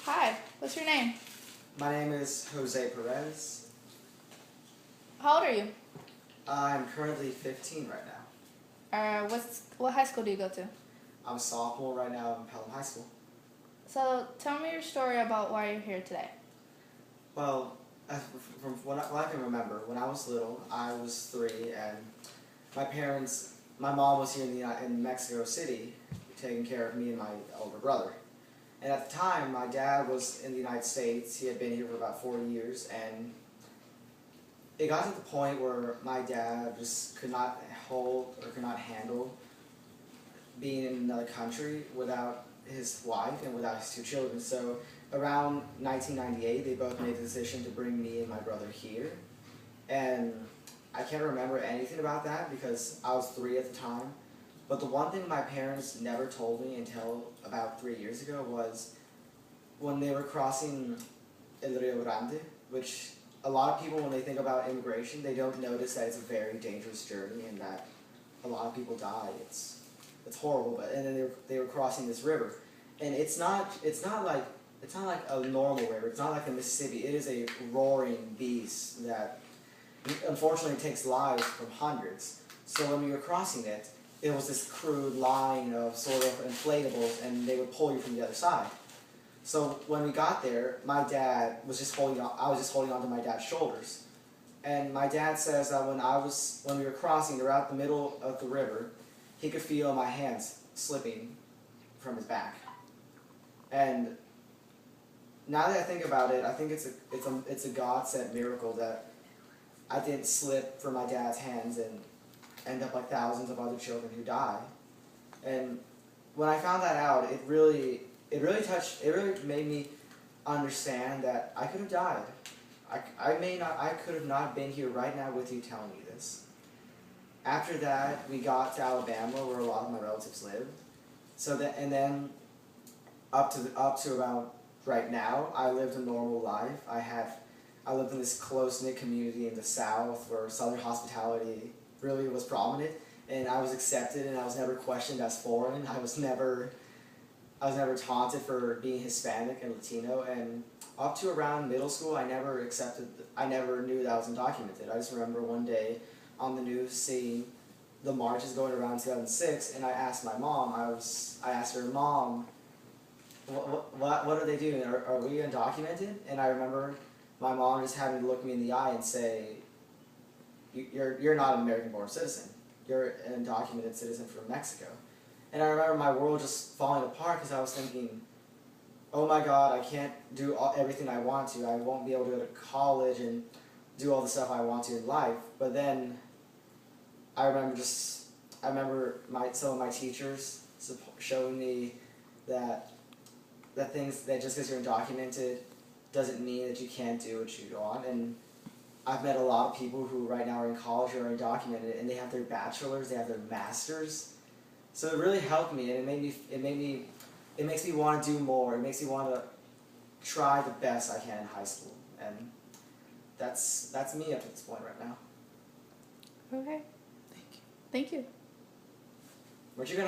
Hi, what's your name? My name is Jose Perez. How old are you? I'm currently 15 right now. What high school do you go to? I'm a sophomore right now in Pelham High School. So tell me your story about why you're here today. Well, from what I can remember, when I was little, I was 3, and my mom was here in Mexico City, taking care of me and my older brother. And at the time, my dad was in the United States. He had been here for about 40 years, and it got to the point where my dad just could not handle being in another country without his wife and without his 2 children. So around 1998, they both made the decision to bring me and my brother here. And I can't remember anything about that because I was 3 at the time. But the one thing my parents never told me until about 3 years ago was when they were crossing El Rio Grande, which a lot of people, when they think about immigration, they don't notice that it's a very dangerous journey and that a lot of people die. It's horrible. But and then they were crossing this river, and it's not like a normal river. It's not like the Mississippi. It is a roaring beast that unfortunately takes lives from hundreds. So when we were crossing it, it was this crude line of sort of inflatables, and they would pull you from the other side. So when we got there, my dad was just holding on. I was just holding onto my dad's shoulders, and my dad says that when we were crossing around the middle of the river, he could feel my hands slipping from his back. And now that I think about it, I think it's a God-sent miracle that I didn't slip from my dad's hands and end up like thousands of other children who die. And when I found that out, it really made me understand that I could have died. I could have not been here right now with you telling you this. After that, we got to Alabama, where a lot of my relatives lived. And then up to about right now, I lived a normal life. I lived in this close-knit community in the South where Southern hospitality really was prominent, and I was accepted, and I was never questioned as foreign. I was never taunted for being Hispanic and Latino, and up to around middle school, I never knew that I was undocumented. I just remember one day on the news seeing the marches going around 2006, and I asked my mom, I asked her, "Mom, what are they doing? Are we undocumented?" And I remember my mom just having to look me in the eye and say, you're not an American-born citizen. You're an undocumented citizen from Mexico. And I remember my world just falling apart because I was thinking, oh my God, I can't do everything I want to. I won't be able to go to college and do all the stuff I want to in life. But then I remember some of my teachers showing me that just because you're undocumented doesn't mean that you can't do what you want. And I've met a lot of people who right now are in college or are undocumented, and they have their bachelors, they have their masters. So it really helped me, and it makes me want to do more. It makes me want to try the best I can in high school, and that's me up to this point right now. Okay. Thank you. What you gonna